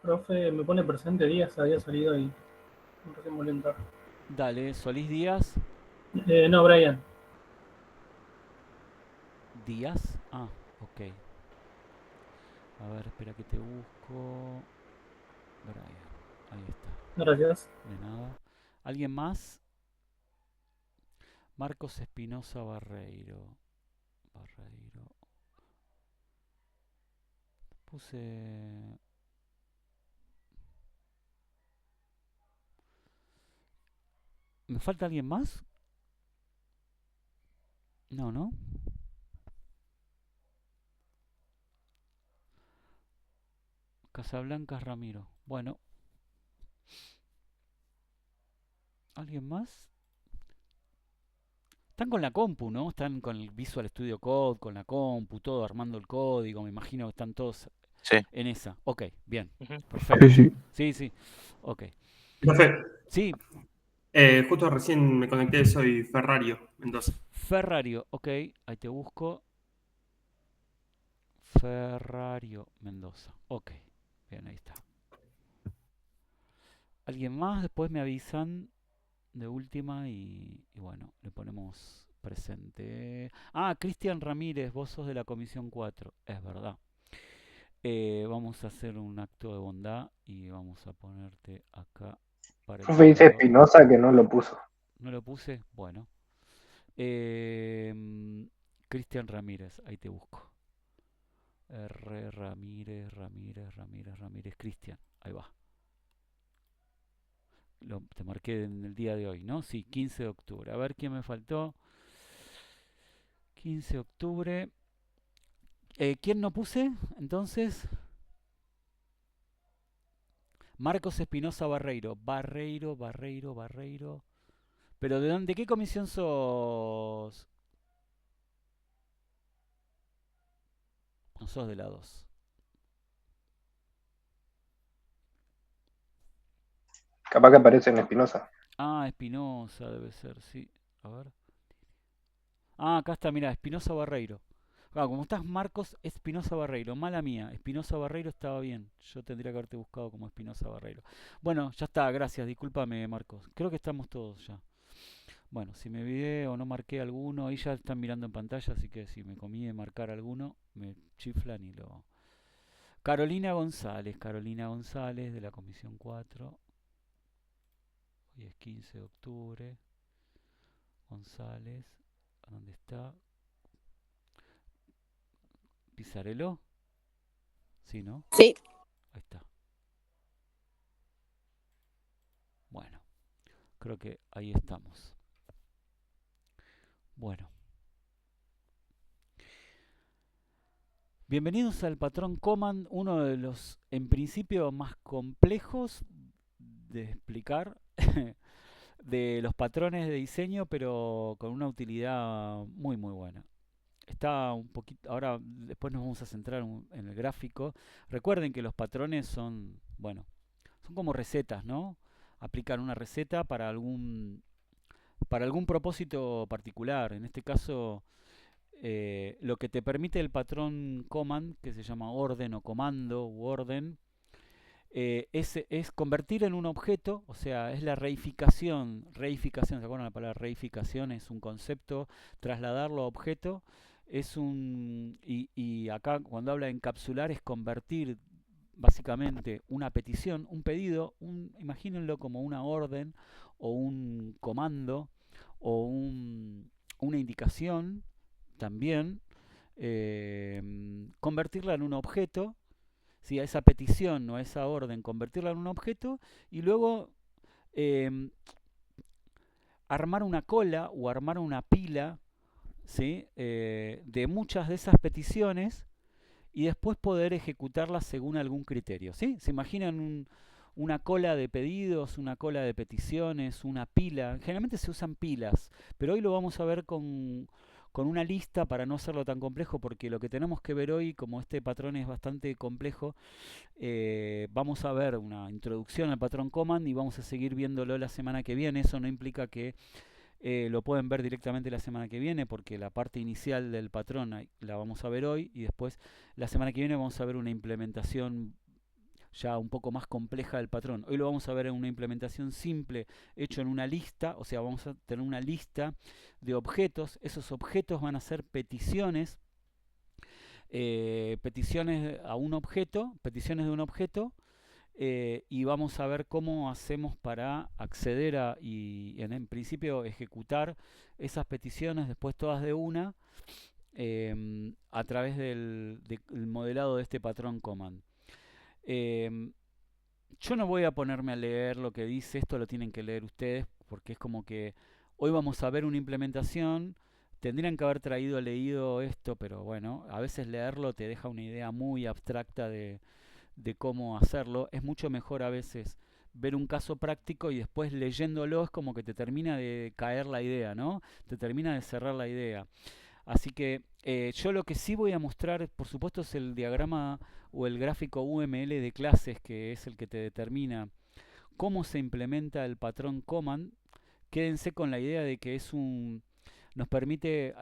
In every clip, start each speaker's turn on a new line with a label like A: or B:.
A: Profe, me pone presente Díaz, había salido y recién volvió a entrar.
B: Dale, Solís Díaz.
A: No, Brian.
B: Díaz. Ah, ok. A ver, espera que te busco. Brian. Ahí está.
A: Gracias.
B: De nada. ¿Alguien más? Marcos Espinosa Barreiro. Barreiro. Puse... ¿Me falta alguien más? No, ¿no? Casablanca Ramiro. Bueno, ¿alguien más? Están con la compu, ¿no? Están con el Visual Studio Code, con la compu, todo armando el código. Me imagino que están todos
C: Sí.
B: en esa. Ok, bien.
C: Ujú.
D: Sí,
B: Perfecto.
D: sí.
B: Sí, sí. Ok.
E: Profe,
B: Sí,
E: justo recién me conecté, soy Ferrario Mendoza.
B: Ferrario. Ok, ahí te busco. Ferrario Mendoza. Ok, bien, ahí está. ¿Alguien más? Después me avisan de última y bueno, le ponemos presente. Ah, Cristian Ramírez, vos sos de la Comisión 4. Es verdad. Vamos a hacer un acto de bondad y vamos a ponerte acá para el
D: Profe dice
B: moderador.
D: Espinosa que no lo puso.
B: ¿No lo puse? Bueno. Eh, Cristian Ramírez, ahí te busco. R. Ramírez, Ramírez, Ramírez, Ramírez, Cristian. Ahí va. Te marqué en el día de hoy, ¿no? Sí, 15 de octubre. A ver quién me faltó. 15 de octubre. ¿Quién no puse? Entonces, Marcos Espinosa Barreiro. Barreiro, Barreiro, Barreiro. ¿Pero de dónde? ¿De qué comisión sos? No sos de la 2.
D: Capaz que aparece en Espinosa.
B: Ah, Espinosa debe ser, sí. A ver. Ah, acá está, mira, Espinosa Barreiro. Ah, como estás Marcos Espinosa Barreiro, mala mía, Espinosa Barreiro estaba bien. Yo tendría que haberte buscado como Espinosa Barreiro. Bueno, ya está, gracias, discúlpame Marcos. Creo que estamos todos ya. Bueno, si me olvidé o no marqué alguno, ahí ya están mirando en pantalla, así que si me comí de marcar alguno, me chiflan y lo... Carolina González de la Comisión 4. Hoy es 15 de octubre. González, ¿dónde está? Pizarello, sí, ¿no?
F: Sí.
B: Ahí está. Bueno, creo que ahí estamos. Bueno, bienvenidos al patrón Command, uno de los en principio más complejos de explicar de los patrones de diseño, pero con una utilidad muy muy buena. Está un poquito, ahora después nos vamos a centrar en el gráfico. Recuerden que los patrones son, bueno, son como recetas, ¿no? Aplican una receta para algún propósito particular. En este caso, lo que te permite el patrón command, que se llama orden o comando u orden, es convertir en un objeto, o sea, es la reificación, ¿se acuerdan la palabra reificación? Es un concepto, trasladarlo a objeto, y acá cuando habla de encapsular es convertir básicamente una petición, un pedido, imagínenlo como una orden o un comando o una indicación también, convertirla en un objeto, ¿sí? A esa petición o a esa orden, convertirla en un objeto y luego eh, armar una cola o armar una pila, ¿sí? De muchas de esas peticiones y después poder ejecutarlas según algún criterio, ¿sí? ¿Se imaginan una cola de pedidos, una cola de peticiones, una pila? Generalmente se usan pilas, pero hoy lo vamos a ver con una lista para no hacerlo tan complejo, porque lo que tenemos que ver hoy, como este patrón es bastante complejo, vamos a ver una introducción al patrón command y vamos a seguir viéndolo la semana que viene. Eso no implica que lo pueden ver directamente la semana que viene, porque la parte inicial del patrón la vamos a ver hoy y después la semana que viene vamos a ver una implementación ya un poco más compleja del patrón. Hoy lo vamos a ver en una implementación simple, hecho en una lista, o sea, vamos a tener una lista de objetos. Esos objetos van a ser peticiones, peticiones a un objeto, peticiones de un objeto, y vamos a ver cómo hacemos para acceder y en principio ejecutar esas peticiones, después todas de una, a través del modelado de este patrón command. Yo no voy a ponerme a leer lo que dice, esto lo tienen que leer ustedes, porque es como que hoy vamos a ver una implementación, tendrían que haber leído esto, pero bueno, a veces leerlo te deja una idea muy abstracta de cómo hacerlo. Es mucho mejor a veces ver un caso práctico y después leyéndolo es como que te termina de caer la idea, ¿no? Te termina de cerrar la idea. Así que yo lo que sí voy a mostrar, por supuesto, es el diagrama o el gráfico UML de clases, que es el que te determina cómo se implementa el patrón command. Quédense con la idea de que nos permite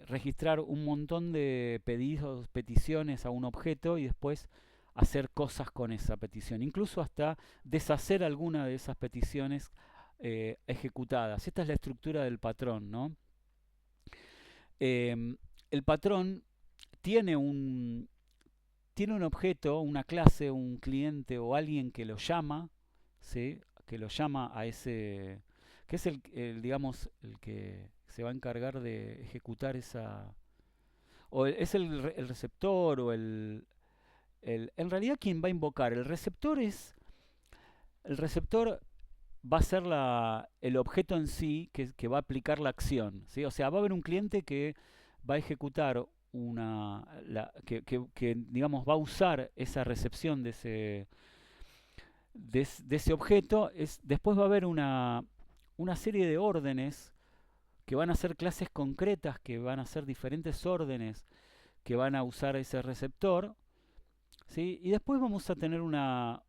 B: registrar un montón de pedidos, peticiones a un objeto y después hacer cosas con esa petición, incluso hasta deshacer alguna de esas peticiones ejecutadas. Esta es la estructura del patrón, ¿no? El patrón tiene un objeto, una clase, un cliente o alguien que lo llama, ¿sí? Que lo llama a ese, que es digamos, el que se va a encargar de ejecutar esa, o es el receptor o en realidad quien va a invocar, el receptor va a ser el objeto en sí que va a aplicar la acción, ¿sí? O sea, va a haber un cliente que va a ejecutar que digamos va a usar esa recepción de ese objeto. Después va a haber una serie de órdenes que van a ser clases concretas, que van a ser diferentes órdenes que van a usar ese receptor, ¿sí? Y después vamos a tener una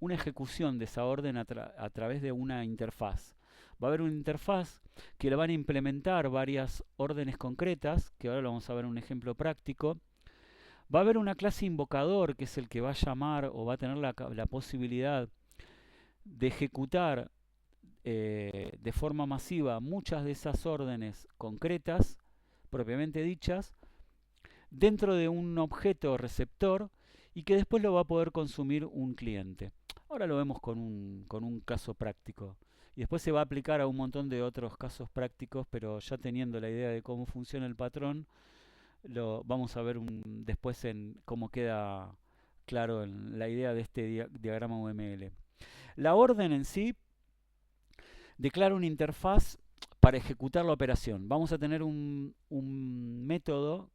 B: ejecución de esa orden a través de una interfaz. Va a haber una interfaz que le van a implementar varias órdenes concretas, que ahora lo vamos a ver en un ejemplo práctico. Va a haber una clase invocador, que es el que va a llamar o va a tener la posibilidad de ejecutar de forma masiva muchas de esas órdenes concretas, propiamente dichas, dentro de un objeto receptor y que después lo va a poder consumir un cliente. Ahora lo vemos con un caso práctico. Y después se va a aplicar a un montón de otros casos prácticos, pero ya teniendo la idea de cómo funciona el patrón, lo vamos a ver después en cómo queda claro en la idea de este diagrama UML. La orden en sí declara una interfaz para ejecutar la operación. Vamos a tener un método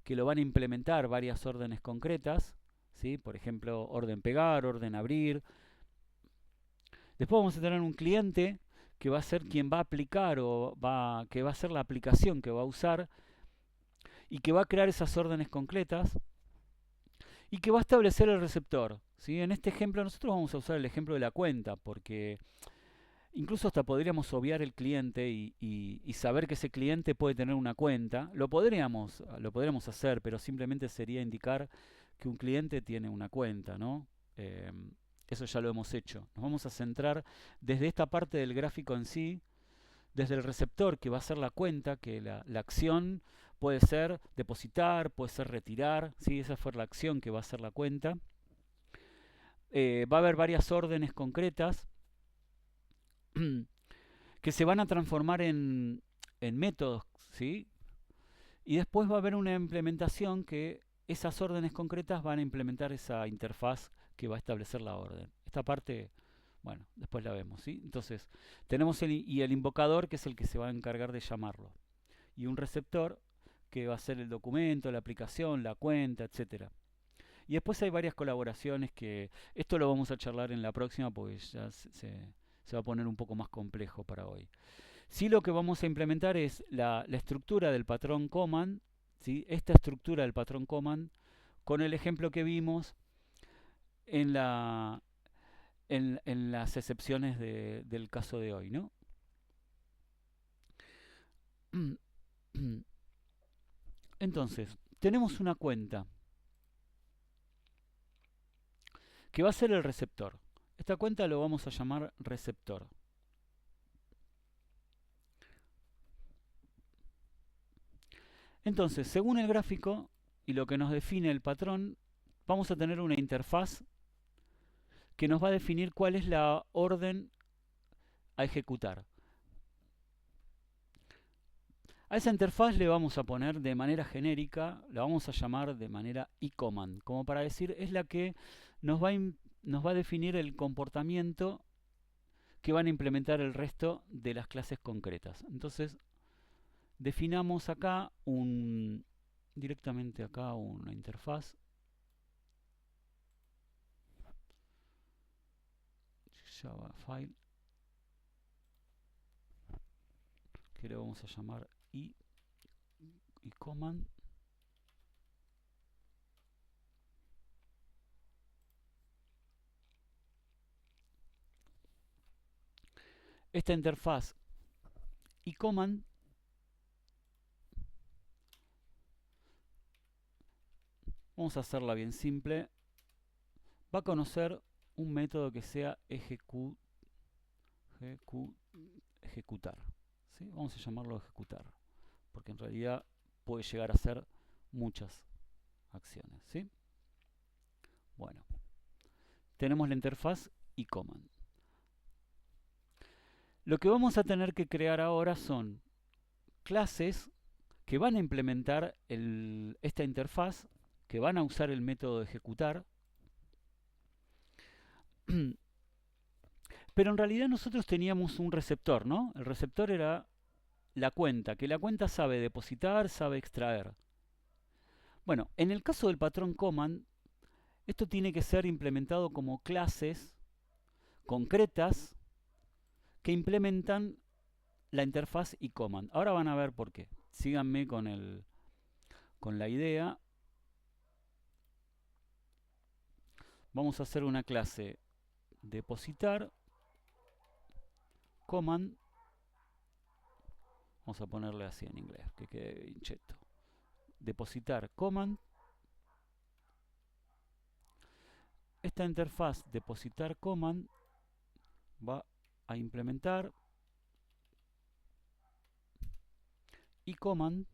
B: que lo van a implementar varias órdenes concretas, ¿sí? Por ejemplo, orden pegar, orden abrir. Después vamos a tener un cliente que va a ser quien va a aplicar que va a ser la aplicación que va a usar y que va a crear esas órdenes concretas y que va a establecer el receptor, ¿sí? En este ejemplo nosotros vamos a usar el ejemplo de la cuenta porque incluso hasta podríamos obviar el cliente y saber que ese cliente puede tener una cuenta. Lo podríamos hacer, pero simplemente sería indicar que un cliente tiene una cuenta, ¿no? Eso ya lo hemos hecho. Nos vamos a centrar desde esta parte del gráfico en sí, desde el receptor que va a ser la cuenta, que la acción puede ser depositar, puede ser retirar, ¿sí? Esa fue la acción que va a ser la cuenta. Va a haber varias órdenes concretas que se van a transformar en métodos, ¿sí? Y después va a haber una implementación que esas órdenes concretas van a implementar esa interfaz que va a establecer la orden. Esta parte, bueno, después la vemos, ¿sí? Entonces, tenemos el invocador, que es el que se va a encargar de llamarlo. Y un receptor, que va a ser el documento, la aplicación, la cuenta, etcétera. Y después hay varias colaboraciones que esto lo vamos a charlar en la próxima porque ya se va a poner un poco más complejo para hoy. Sí, lo que vamos a implementar es la estructura del patrón command, ¿sí? Esta estructura del patrón command con el ejemplo que vimos en las excepciones del caso de hoy, ¿no? Entonces, tenemos una cuenta. que va a ser el receptor. Esta cuenta lo vamos a llamar receptor. Entonces, según el gráfico y lo que nos define el patrón, vamos a tener una interfaz que nos va a definir cuál es la orden a ejecutar. A esa interfaz le vamos a poner de manera genérica, la vamos a llamar de manera iCommand, como para decir, es la que nos va a definir el comportamiento que van a implementar el resto de las clases concretas. Entonces, definamos acá directamente acá una interfaz. Java file, que le vamos a llamar iCommand. Esta interfaz iCommand vamos a hacerla bien simple. Va a conocer un método que sea ejecutar. ¿Sí? Vamos a llamarlo ejecutar, porque en realidad puede llegar a ser muchas acciones. ¿Sí? Bueno, tenemos la interfaz iCommand. Lo que vamos a tener que crear ahora son clases que van a implementar esta interfaz, que van a usar el método de ejecutar. Pero en realidad nosotros teníamos un receptor, ¿no? El receptor era la cuenta, que la cuenta sabe depositar, sabe extraer. Bueno, en el caso del patrón command, esto tiene que ser implementado como clases concretas que implementan la interfaz iCommand. Ahora van a ver por qué. Síganme con la idea. Vamos a hacer una clase depositar command. Vamos a ponerle así en inglés, que quede bien cheto. Depositar command. Esta interfaz depositar command va a implementar iCommand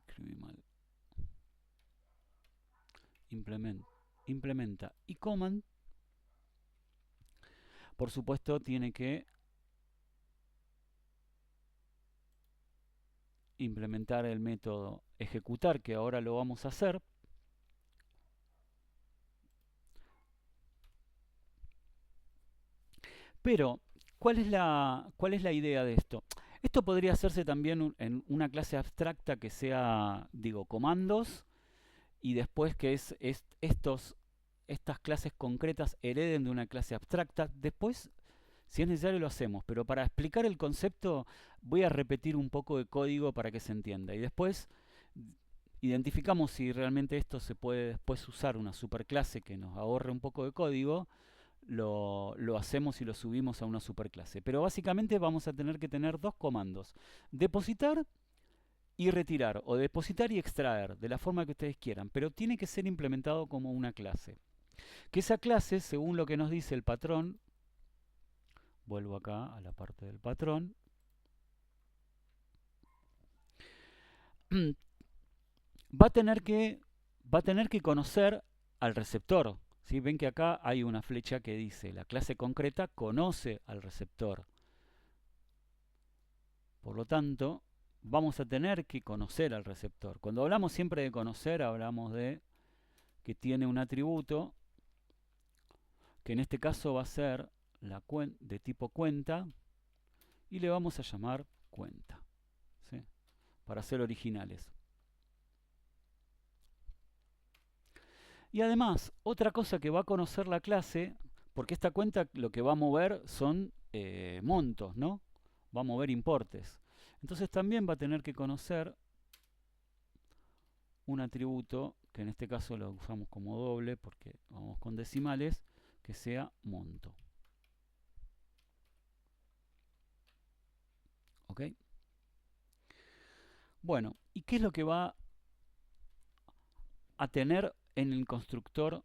B: escribí mal. Implementa iCommand. Por supuesto tiene que implementar el método ejecutar, que ahora lo vamos a hacer. Pero, ¿cuál es la idea de esto? Esto podría hacerse también en una clase abstracta que sea, digo, comandos, y después que estas clases concretas hereden de una clase abstracta. Después, si es necesario, lo hacemos, pero para explicar el concepto voy a repetir un poco de código para que se entienda. Y después identificamos si realmente esto se puede después usar una superclase que nos ahorre un poco de código. Lo hacemos y lo subimos a una superclase. Pero básicamente vamos a tener que tener dos comandos: depositar y retirar, o depositar y extraer, de la forma que ustedes quieran, pero tiene que ser implementado como una clase. Que esa clase, según lo que nos dice el patrón, vuelvo acá a la parte del patrón, va a tener que conocer al receptor. ¿Sí? Ven que acá hay una flecha que dice la clase concreta conoce al receptor. Por lo tanto, vamos a tener que conocer al receptor. Cuando hablamos siempre de conocer, hablamos de que tiene un atributo, que en este caso va a ser de tipo cuenta, y le vamos a llamar cuenta, ¿sí? Para ser originales. Y además, otra cosa que va a conocer la clase, porque esta cuenta lo que va a mover son montos, ¿no? Va a mover importes. Entonces también va a tener que conocer un atributo, que en este caso lo usamos como doble porque vamos con decimales, que sea monto. ¿Ok? Bueno, ¿y qué es lo que va a tener en el constructor?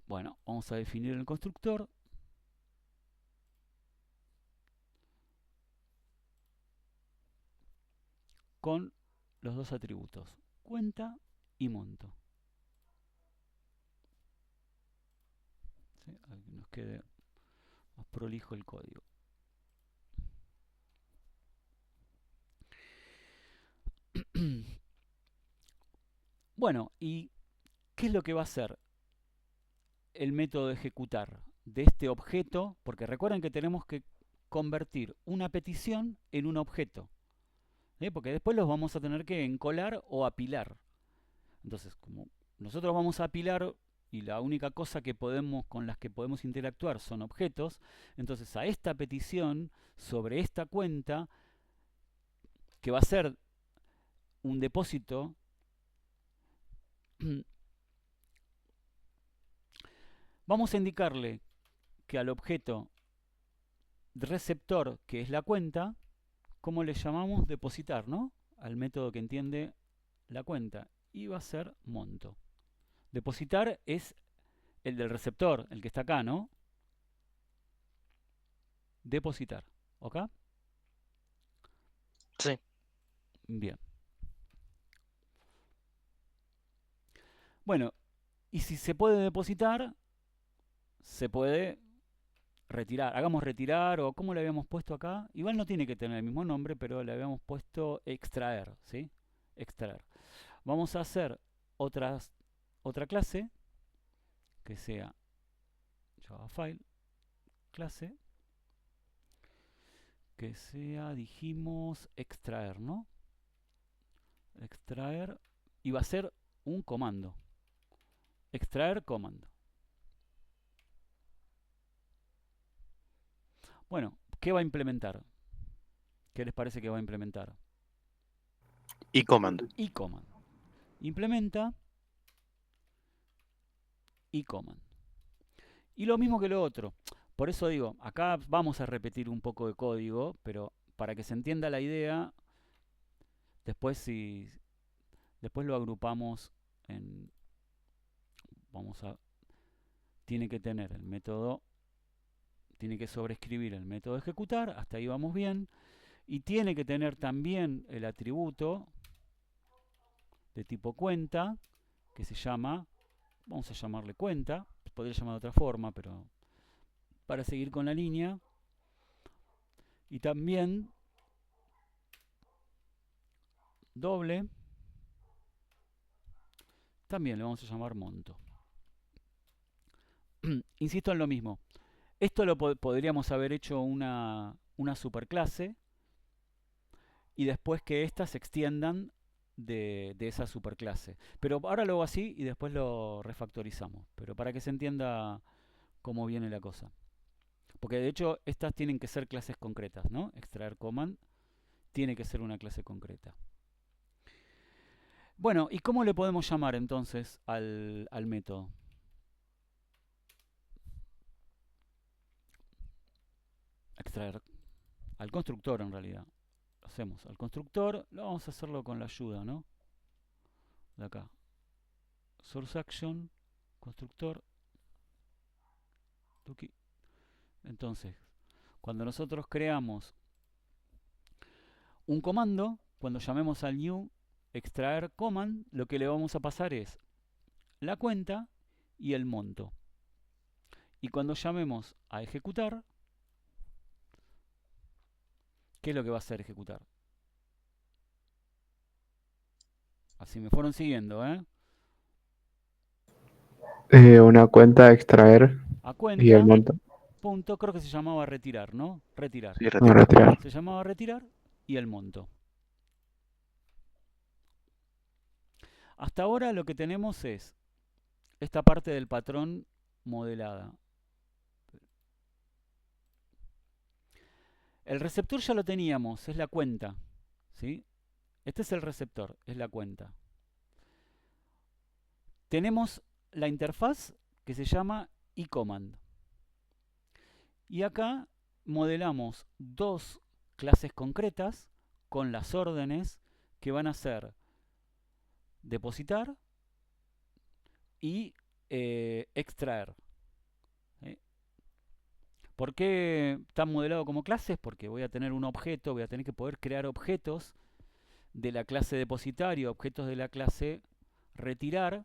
B: Bueno, vamos a definir el constructor. Con los dos atributos, cuenta y monto. ¿Sí? Para que nos quede más prolijo el código. Bueno, ¿y qué es lo que va a hacer el método de ejecutar de este objeto? Porque recuerden que tenemos que convertir una petición en un objeto, ¿sí? Porque después los vamos a tener que encolar o apilar. Entonces, como nosotros vamos a apilar y la única cosa que podemos, con las que podemos interactuar son objetos, entonces a esta petición sobre esta cuenta, que va a ser un depósito, vamos a indicarle que al objeto receptor, que es la cuenta, ¿cómo le llamamos? Depositar, ¿no? Al método que entiende la cuenta. Y va a ser monto. Depositar es el del receptor, el que está acá, ¿no? Depositar. ¿Ok?
C: Sí.
B: Bien. Bueno, y si se puede depositar, se puede retirar. Hagamos retirar, o ¿cómo le habíamos puesto acá? Igual no tiene que tener el mismo nombre, pero le habíamos puesto extraer, ¿sí? Extraer. Vamos a hacer otra clase que sea Java File, clase, que sea, dijimos, extraer, ¿no? Extraer, y va a ser un comando. Extraer comando. Bueno, ¿qué va a implementar? ¿Qué les parece que va a implementar?
C: Y command.
B: Y command. Implementa y command. Y lo mismo que lo otro. Por eso digo, acá vamos a repetir un poco de código, pero para que se entienda la idea, después lo agrupamos en... Tiene que tener el método, tiene que sobreescribir el método de ejecutar, hasta ahí vamos bien, y tiene que tener también el atributo de tipo cuenta, que se llama, vamos a llamarle cuenta, podría llamar de otra forma, pero para seguir con la línea, y también doble, también le vamos a llamar monto. Insisto en lo mismo, esto lo podríamos haber hecho una superclase y después que éstas se extiendan de esa superclase. Pero ahora lo hago así y después lo refactorizamos. Pero para que se entienda cómo viene la cosa. Porque de hecho estas tienen que ser clases concretas, ¿no? Extraer command tiene que ser una clase concreta. Bueno, ¿y cómo le podemos llamar entonces al método? Extraer al constructor en realidad. Lo hacemos al constructor, lo vamos a hacerlo con la ayuda, ¿no? De acá. Source action, constructor. Tuki. Entonces, cuando nosotros creamos un comando, cuando llamemos al new extraer command, lo que le vamos a pasar es la cuenta y el monto. Y cuando llamemos a ejecutar, ¿qué es lo que va a hacer ejecutar? Así me fueron siguiendo, ¿eh?
D: Una cuenta extraer
B: A cuenta,
D: y el monto.
B: punto, creo que se llamaba retirar, ¿no? Retirar.
C: Sí,
D: No,
C: retiro.
D: retirar.
B: Se llamaba retirar y el monto. Hasta ahora lo que tenemos es esta parte del patrón modelada. El receptor ya lo teníamos, es la cuenta, ¿sí? Este es el receptor, es la cuenta. Tenemos la interfaz que se llama eCommand. Y acá modelamos dos clases concretas con las órdenes que van a ser depositar y extraer. ¿Por qué está modelado como clases? Porque voy a tener un objeto, voy a tener que poder crear objetos de la clase depositario, objetos de la clase retirar,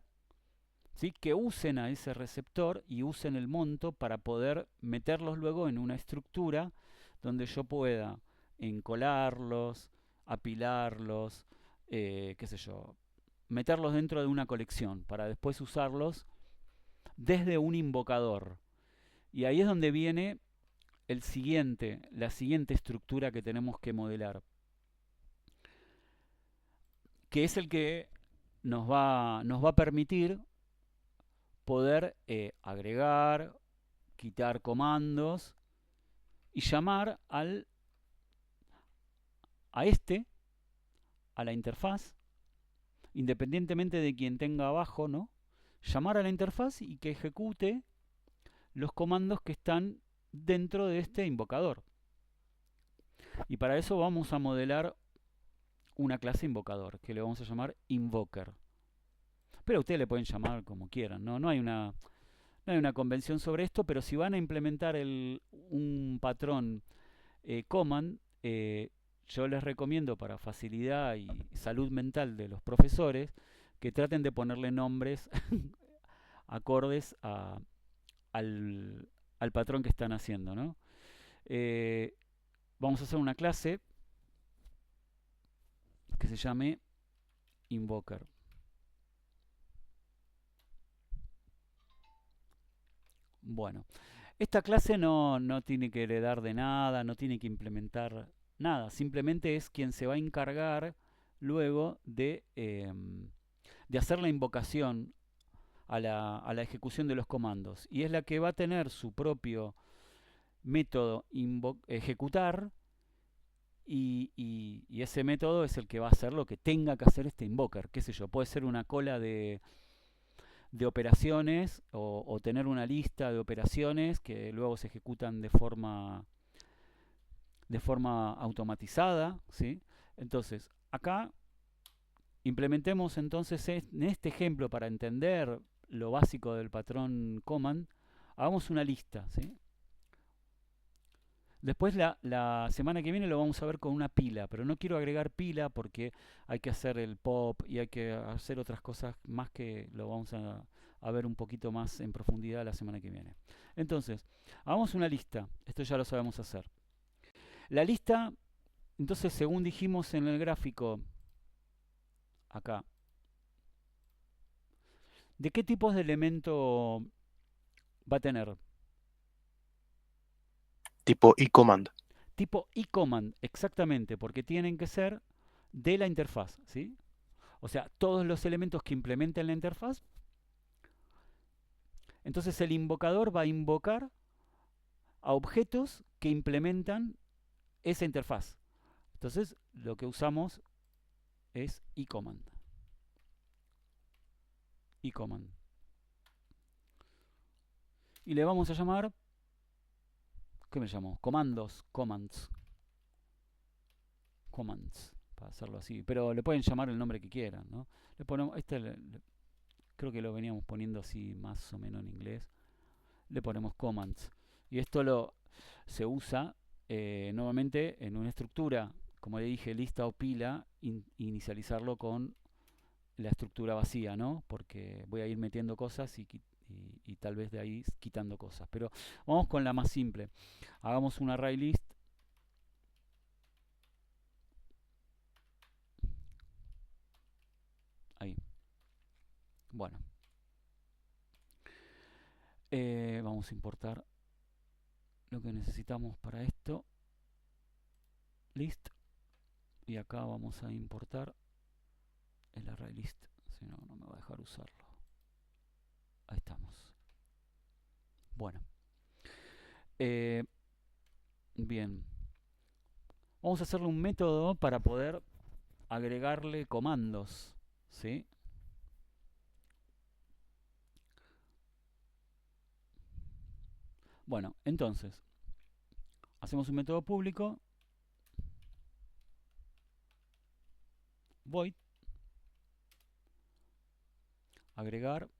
B: ¿sí? Que usen a ese receptor y usen el monto para poder meterlos luego en una estructura donde yo pueda encolarlos, apilarlos, qué sé yo, meterlos dentro de una colección para después usarlos desde un invocador. Y ahí es donde viene la siguiente estructura que tenemos que modelar, que es el que nos va a permitir poder agregar, quitar comandos y llamar a la interfaz, independientemente de quien tenga abajo, ¿no? Llamar a la interfaz y que ejecute los comandos que están dentro de este invocador. Y para eso vamos a modelar una clase invocador, que le vamos a llamar invoker. Pero ustedes le pueden llamar como quieran, ¿no? No hay una convención sobre esto, pero si van a implementar un patrón command, yo les recomiendo, para facilidad y salud mental de los profesores, que traten de ponerle nombres acordes al patrón que están haciendo, ¿no? Vamos a hacer una clase que se llame invoker. Bueno, esta clase no tiene que heredar de nada, no tiene que implementar nada, simplemente es quien se va a encargar luego de hacer la invocación a la ejecución de los comandos, y es la que va a tener su propio método ejecutar, y ese método es el que va a hacer lo que tenga que hacer este invoker. Qué sé yo, puede ser una cola de operaciones o tener una lista de operaciones que luego se ejecutan de forma automatizada, ¿sí? Entonces, acá implementemos entonces en este ejemplo, para entender lo básico del patrón command, hagamos una lista, ¿sí? Después la semana que viene lo vamos a ver con una pila, pero no quiero agregar pila porque hay que hacer el pop y hay que hacer otras cosas más que lo vamos a ver un poquito más en profundidad la semana que viene. Entonces, hagamos una lista, esto ya lo sabemos hacer. La lista, entonces, según dijimos en el gráfico, acá, ¿de qué tipos de elemento va a tener?
C: Tipo iCommand.
B: Tipo iCommand, exactamente, porque tienen que ser de la interfaz, ¿sí? O sea, todos los elementos que implementen la interfaz. Entonces el invocador va a invocar a objetos que implementan esa interfaz. Entonces lo que usamos es iCommand. iCommand. Y le vamos a llamar, ¿qué me llamo? Commands, para hacerlo así. Pero le pueden llamar el nombre que quieran, ¿no? Le ponemos, creo que lo veníamos poniendo así más o menos en inglés. Le ponemos commands. Y esto se usa nuevamente en una estructura, como le dije, lista o pila, inicializarlo con la estructura vacía, ¿no? Porque voy a ir metiendo cosas y tal vez de ahí quitando cosas. Pero vamos con la más simple. Hagamos un array list. Ahí. Bueno. Vamos a importar lo que necesitamos para esto. List. Y acá vamos a importar el array list. Si no, no me va a dejar usarlo. Ahí estamos. Bueno. Bien. Vamos a hacerle un método para poder agregarle comandos, ¿sí? Bueno, entonces, hacemos un método público void agregar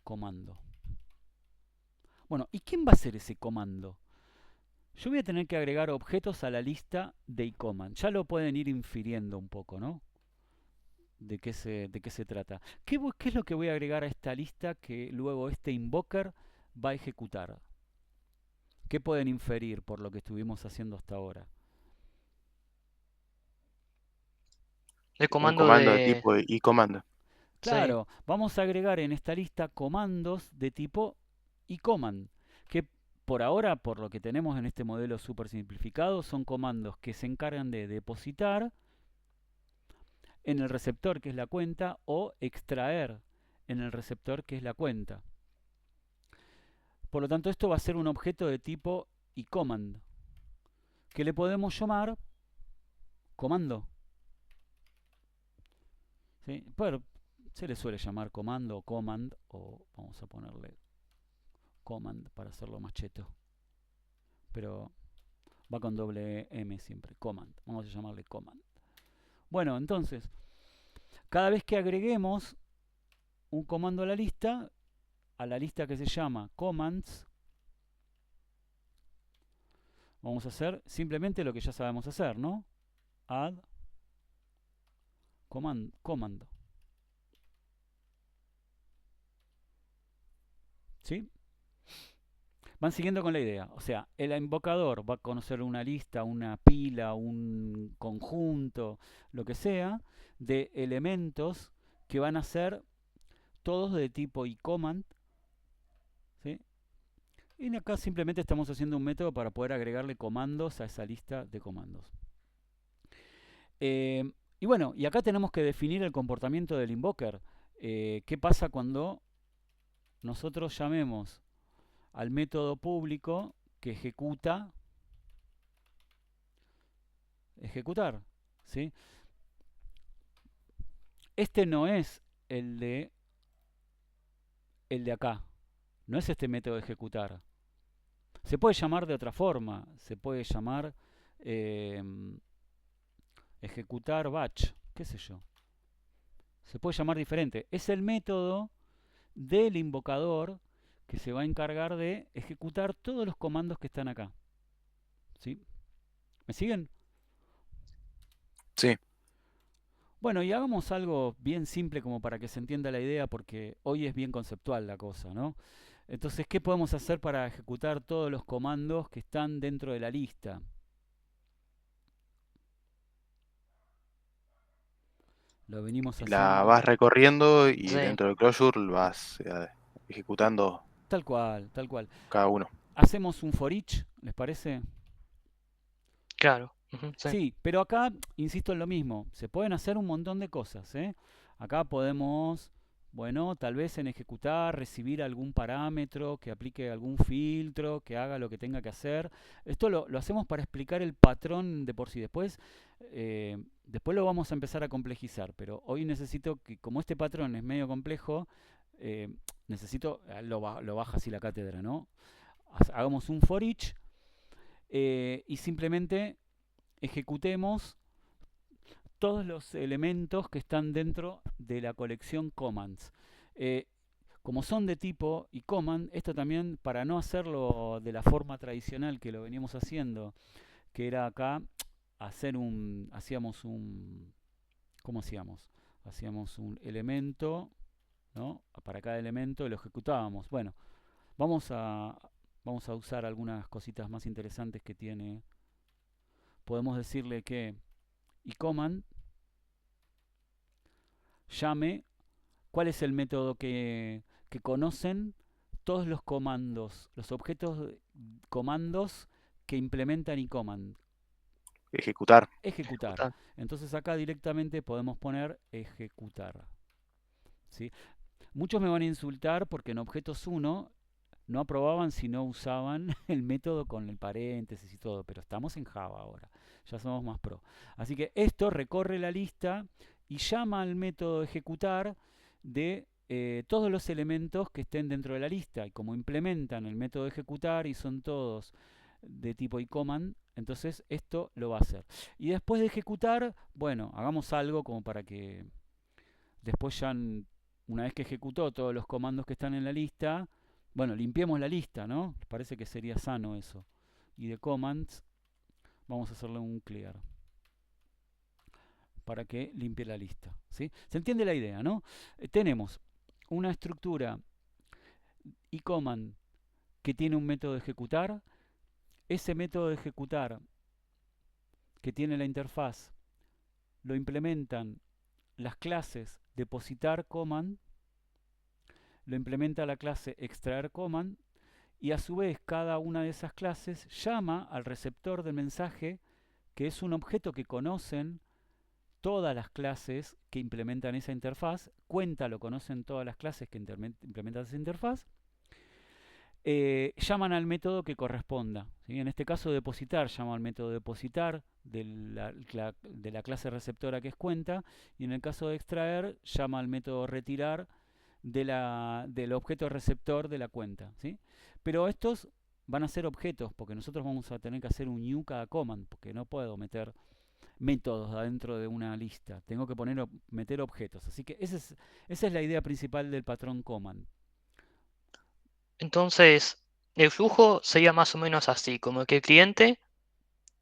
B: comando. Bueno, ¿y quién va a ser ese comando? Yo voy a tener que agregar objetos a la lista de iCommand. Ya lo pueden ir infiriendo un poco, ¿no? De qué se trata. ¿Qué es lo que voy a agregar a esta lista que luego este invoker va a ejecutar? ¿Qué pueden inferir por lo que estuvimos haciendo hasta ahora?
F: El
C: Un
F: comando
C: comando de
F: de...
C: tipo y comando.
F: Sí,
B: Claro, vamos a agregar en esta lista comandos de tipo iCommand, que por ahora, por lo que tenemos en este modelo súper simplificado, son comandos que se encargan de depositar en el receptor, que es la cuenta, o extraer en el receptor, que es la cuenta. Por lo tanto, esto va a ser un objeto de tipo iCommand, que le podemos llamar comando. ¿Sí? Bueno, se le suele llamar comando o command, o vamos a ponerle command para hacerlo más cheto. Pero va con doble M siempre, command. Vamos a llamarle command. Bueno, entonces, cada vez que agreguemos un comando a la lista que se llama commands, vamos a hacer simplemente lo que ya sabemos hacer, ¿no? Add comando. ¿Sí? Van siguiendo con la idea. O sea, el invocador va a conocer una lista, una pila, un conjunto, lo que sea, de elementos que van a ser todos de tipo iCommand. ¿Sí? Y acá simplemente estamos haciendo un método para poder agregarle comandos a esa lista de comandos. Y bueno, y acá tenemos que definir el comportamiento del invoker. ¿Qué pasa cuando nosotros llamemos al método público que ejecutar? ¿Sí? Este no es el de acá. No es este método de ejecutar. Se puede llamar de otra forma. Se puede llamar ejecutar batch, qué sé yo. Se puede llamar diferente. Es el método del invocador que se va a encargar de ejecutar todos los comandos que están acá. ¿Sí? ¿Me siguen?
C: Sí.
B: Bueno, y hagamos algo bien simple como para que se entienda la idea, porque hoy es bien conceptual la cosa, ¿no? Entonces, ¿qué podemos hacer para ejecutar todos los comandos que están dentro de la lista? Lo venimos
C: La
B: haciendo
C: vas recorriendo y
F: sí,
C: dentro del closure vas ejecutando
B: tal cual, tal cual.
C: cada uno.
B: Hacemos un for each, ¿les parece?
F: claro. Ujú, sí.
B: Sí, pero acá insisto en lo mismo. Se pueden hacer un montón de cosas, ¿eh? Acá podemos, bueno, tal vez en ejecutar, recibir algún parámetro, que aplique algún filtro, que haga lo que tenga que hacer. Esto lo hacemos para explicar el patrón de por sí. Después lo vamos a empezar a complejizar, pero hoy necesito que, como este patrón es medio complejo, lo baja así la cátedra, ¿no? Hagamos un for each y simplemente ejecutemos todos los elementos que están dentro de la colección commands. Como son de tipo iCommand, esto también, para no hacerlo de la forma tradicional que lo veníamos haciendo, que era acá ¿cómo hacíamos? Hacíamos un elemento, ¿no? Para cada elemento y lo ejecutábamos. Bueno, vamos a usar algunas cositas más interesantes que tiene. Podemos decirle que iCommand llame cuál es el método que conocen todos los comandos, los objetos comandos que implementan iCommand.
C: Ejecutar.
B: Ejecutar. Entonces acá directamente podemos poner ejecutar. ¿Sí? Muchos me van a insultar porque en objetos 1 no aprobaban si no usaban el método con el paréntesis y todo, pero estamos en Java ahora, ya somos más pro. Así que esto recorre la lista y llama al método ejecutar de todos los elementos que estén dentro de la lista. Y como implementan el método ejecutar y son todos de tipo iCommand, entonces esto lo va a hacer. Y después de ejecutar, bueno, hagamos algo como para que después ya, una vez que ejecutó todos los comandos que están en la lista, bueno, limpiemos la lista, ¿no? Parece que sería sano eso. Y de commands, vamos a hacerle un clear para que limpie la lista, ¿sí? ¿Se entiende la idea, no? Tenemos una estructura iCommand que tiene un método de ejecutar. Ese método de ejecutar que tiene la interfaz lo implementan las clases depositar command, lo implementa la clase extraer command, y a su vez cada una de esas clases llama al receptor del mensaje, que es un objeto que conocen todas las clases que implementan esa interfaz. Cuenta lo conocen todas las clases que implementan esa interfaz. Llaman al método que corresponda, ¿sí? En este caso depositar llama al método depositar de la clase receptora que es cuenta, y en el caso de extraer llama al método retirar del objeto receptor de la cuenta, ¿sí? Pero estos van a ser objetos, porque nosotros vamos a tener que hacer un new cada command, porque no puedo meter métodos adentro de una lista, tengo que meter objetos. Así que esa es la idea principal del patrón command.
F: Entonces, el flujo sería más o menos así, como que el cliente,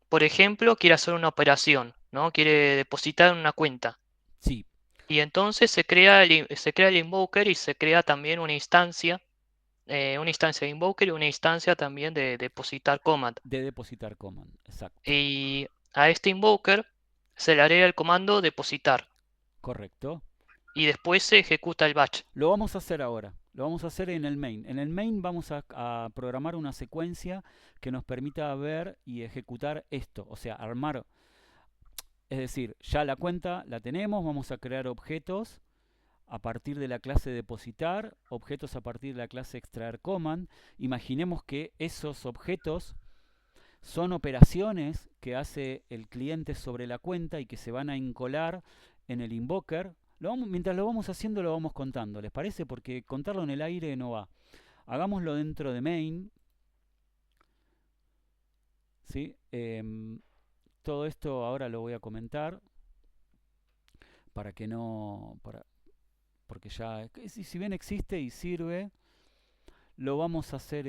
F: por ejemplo, quiere hacer una operación, ¿no? Quiere depositar en una cuenta.
B: Sí.
F: Y entonces se crea el invoker y se crea también una instancia de invoker y una instancia también de depositar command.
B: De depositar command, exacto.
F: Y a este invoker se le agrega el comando depositar.
B: Correcto.
F: Y después se ejecuta el batch.
B: Lo vamos a hacer ahora. Lo vamos a hacer en el main. En el main vamos a programar una secuencia que nos permita ver y ejecutar esto. O sea, armar. Es decir, ya la cuenta la tenemos. Vamos a crear objetos a partir de la clase depositar, objetos a partir de la clase extraer command. Imaginemos que esos objetos son operaciones que hace el cliente sobre la cuenta y que se van a encolar en el invoker. Mientras lo vamos haciendo lo vamos contando, ¿les parece? Porque contarlo en el aire no va. Hagámoslo dentro de main, ¿sí? Todo esto ahora lo voy a comentar para que no... porque ya, si bien existe y sirve, lo vamos a hacer,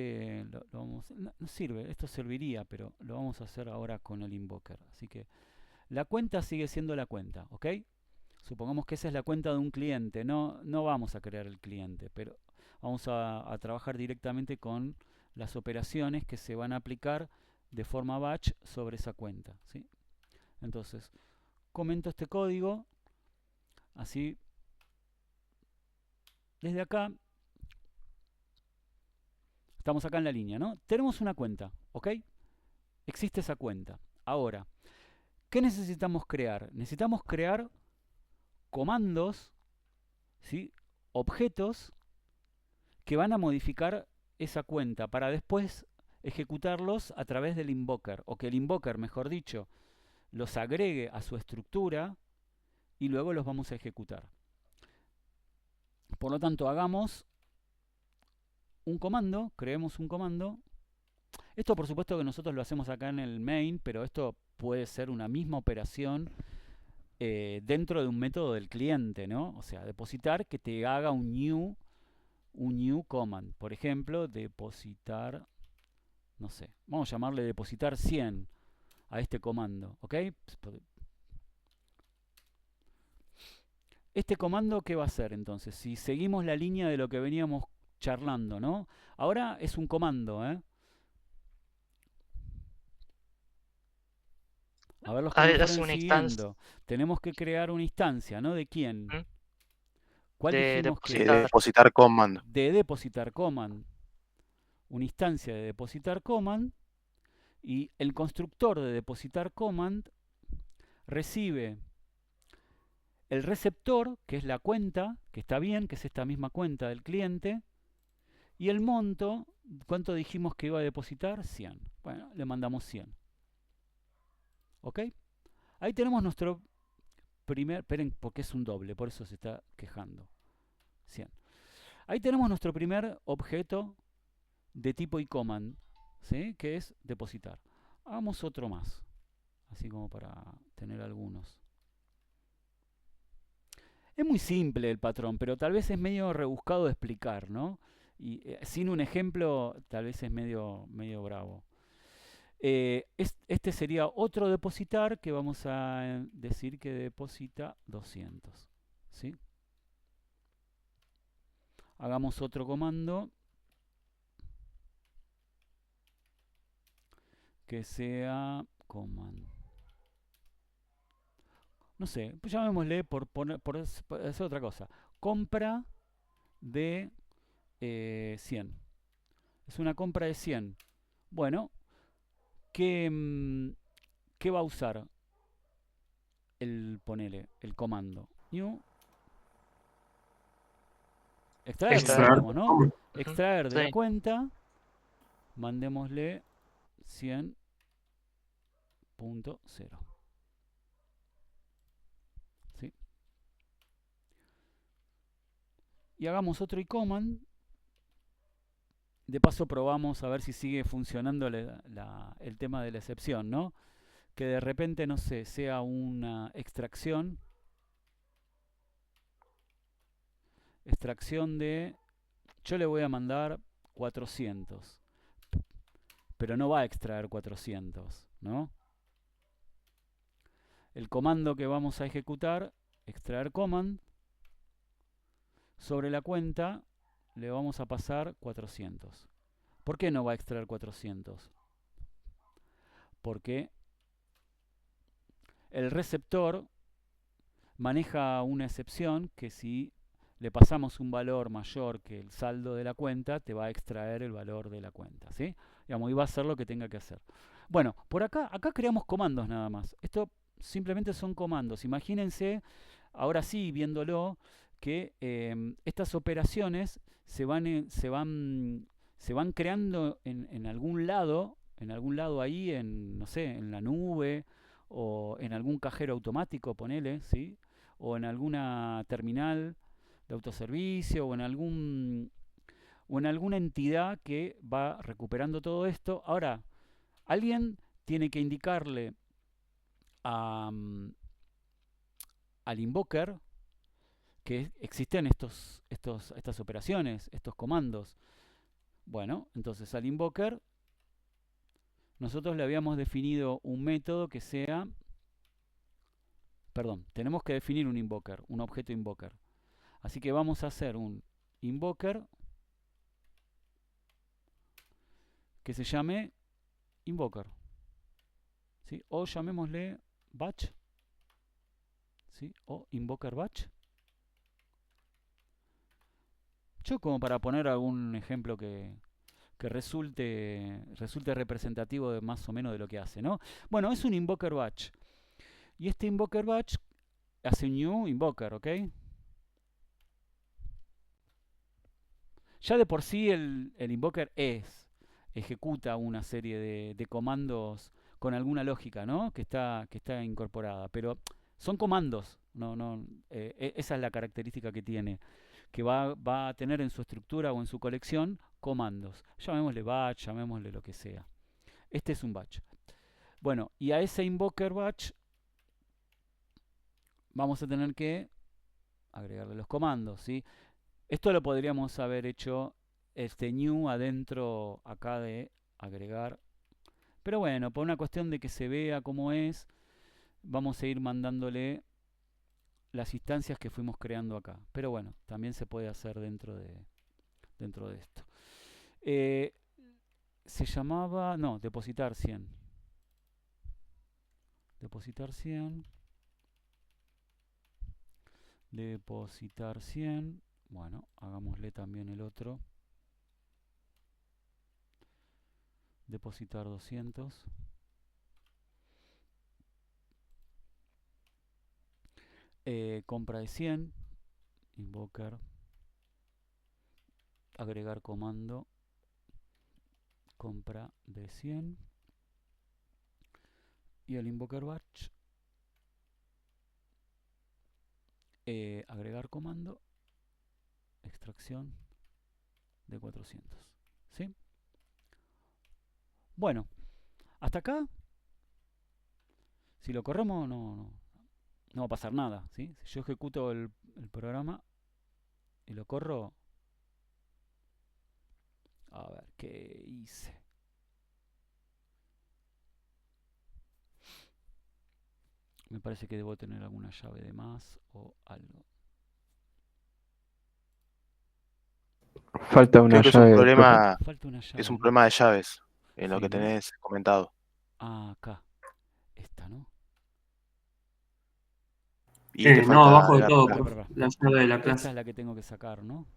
B: no sirve, esto serviría, pero lo vamos a hacer ahora con el invoker. Así que la cuenta sigue siendo la cuenta, ¿ok? Supongamos que esa es la cuenta de un cliente, no vamos a crear el cliente, pero vamos a trabajar directamente con las operaciones que se van a aplicar de forma batch sobre esa cuenta, ¿sí? Entonces, comento este código, así, desde acá, estamos acá en la línea, ¿no? Tenemos una cuenta, ¿ok? Existe esa cuenta. Ahora, ¿qué necesitamos crear? Necesitamos crear comandos, ¿sí? Objetos que van a modificar esa cuenta para después ejecutarlos a través del invoker, o que el invoker, mejor dicho, los agregue a su estructura y luego los vamos a ejecutar. Por lo tanto, hagamos un comando, creemos un comando. Esto por supuesto que nosotros lo hacemos acá en el main, pero esto puede ser una misma operación dentro de un método del cliente, ¿no? O sea, depositar que te haga un new command. Por ejemplo, depositar, no sé, vamos a llamarle depositar 100 a este comando, ¿ok? Este comando, ¿qué va a hacer entonces? Si seguimos la línea de lo que veníamos charlando, ¿no? Ahora es un comando, ¿eh? A ver los que me fueron siguiendo. Tenemos que crear una instancia, ¿no? ¿De quién? ¿Cuál dijimos que?
C: Sí, de depositar command.
B: De depositar command. Una instancia de depositar command. Y el constructor de depositar command recibe el receptor, que es la cuenta, que está bien, que es esta misma cuenta del cliente. Y el monto, ¿cuánto dijimos que iba a depositar? 100. Bueno, le mandamos 100. ¿Ok? Ahí tenemos nuestro primer... Esperen, porque es un doble, por eso se está quejando. 100. Ahí tenemos nuestro primer objeto de tipo iCommand. ¿sí? Que es depositar. Hagamos otro más, así como para tener algunos. Es muy simple el patrón, pero tal vez es medio rebuscado de explicar, ¿no? Y sin un ejemplo, tal vez es medio bravo. Este sería otro depositar que vamos a decir que deposita 200. ¿Sí? Hagamos otro comando que sea command. No sé, pues llamémosle por hacer otra cosa. Compra de 100. Es una compra de 100. Bueno, ¿qué va a usar el comando? New. Extraer,
F: Extraer.
B: digamos, ¿no?
E: ¿Cómo?
B: Extraer de la
F: Sí.
B: cuenta. Mandémosle 100.0. ¿Sí? Y hagamos otro iCommand. De paso probamos a ver si sigue funcionando el tema de la excepción, ¿no? Que de repente, no sé, sea una extracción. Extracción de... Yo le voy a mandar 400. Pero no va a extraer 400, ¿no? El comando que vamos a ejecutar, extraer command, sobre la cuenta le vamos a pasar 400. ¿Por qué no va a extraer 400? Porque el receptor maneja una excepción que si le pasamos un valor mayor que el saldo de la cuenta, te va a extraer el valor de la cuenta, ¿sí? Digamos, y va a hacer lo que tenga que hacer. Bueno, por acá creamos comandos nada más. Esto simplemente son comandos. Imagínense, ahora sí, viéndolo, que estas operaciones se van creando en algún lado ahí, no sé, en la nube, o en algún cajero automático, ponele, ¿sí? O en alguna terminal de autoservicio, o en alguna entidad que va recuperando todo esto. Ahora, alguien tiene que indicarle al invoker que existen estas operaciones, estos comandos. Bueno, entonces al invoker nosotros le habíamos definido un método que sea... Perdón, tenemos que definir un invoker, un objeto invoker. Así que vamos a hacer un invoker que se llame invoker, ¿sí? O llamémosle batch, ¿sí? O invoker batch. Yo, como para poner algún ejemplo que resulte representativo de más o menos de lo que hace, ¿no? Bueno, es un invoker batch. Y este invoker batch hace un new invoker, ¿ok? Ya de por sí el invoker ejecuta una serie de comandos con alguna lógica, ¿no? Que está incorporada. Pero son comandos, esa es la característica que tiene, que va a tener en su estructura o en su colección comandos. Llamémosle batch, llamémosle lo que sea. Este es un batch. Bueno, y a ese invoker batch vamos a tener que agregarle los comandos, ¿sí? Esto lo podríamos haber hecho este new adentro acá de agregar. Pero bueno, por una cuestión de que se vea cómo es, vamos a ir mandándole las instancias que fuimos creando acá. Pero bueno, también se puede hacer dentro de esto. Se llamaba... No, depositar 100. Depositar 100. Depositar 100. Bueno, hagámosle también el otro. Depositar 200. Compra de 100. Invoker. Agregar comando. Compra de 100. Y el invoker batch. Agregar comando. Extracción de 400. ¿Sí? Bueno, hasta acá, si lo corremos no va a pasar nada, ¿sí? Si yo ejecuto el programa y lo corro, a ver, ¿qué hice? Me parece que debo tener alguna llave de más o algo.
D: Falta una
C: Creo que es un
D: llave, profe.
C: problema,
B: Falta una
C: es
B: llave,
C: un
B: ¿no?
C: problema de llaves en lo
B: Sí,
C: que
B: ¿no?
C: tenés comentado.
B: Ah, acá. Esta, ¿no?
C: Y te
E: No,
C: falta
E: abajo de
C: agregar
E: todo,
B: Pará,
E: profe.
B: pará, pará.
E: La llave de la
B: Esta
E: clase.
B: es la que tengo que sacar, ¿no?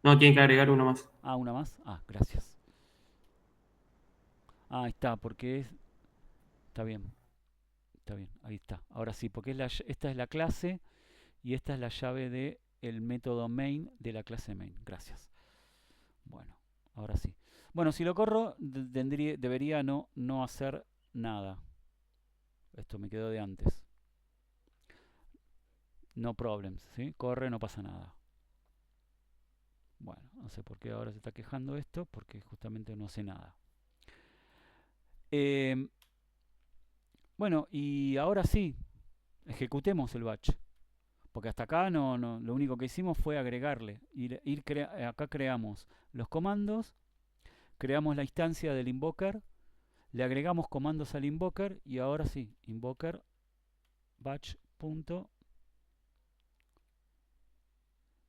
E: No, tiene que agregar una más.
B: Ah, una más. Ah, gracias. Ah, ahí está, porque es... Está bien, ahí está. Ahora sí, porque esta es la clase y esta es la llave de el método main de la clase main. Gracias. Bueno, ahora sí. Bueno, si lo corro, debería no hacer nada. Esto me quedó de antes. No problems, ¿sí? Corre, no pasa nada. Bueno, no sé por qué ahora se está quejando esto, porque justamente no hace nada. Bueno, y ahora sí, ejecutemos el batch. Porque hasta acá lo único que hicimos fue agregarle. Acá creamos los comandos, creamos la instancia del invoker, le agregamos comandos al invoker y ahora sí, invoker batch.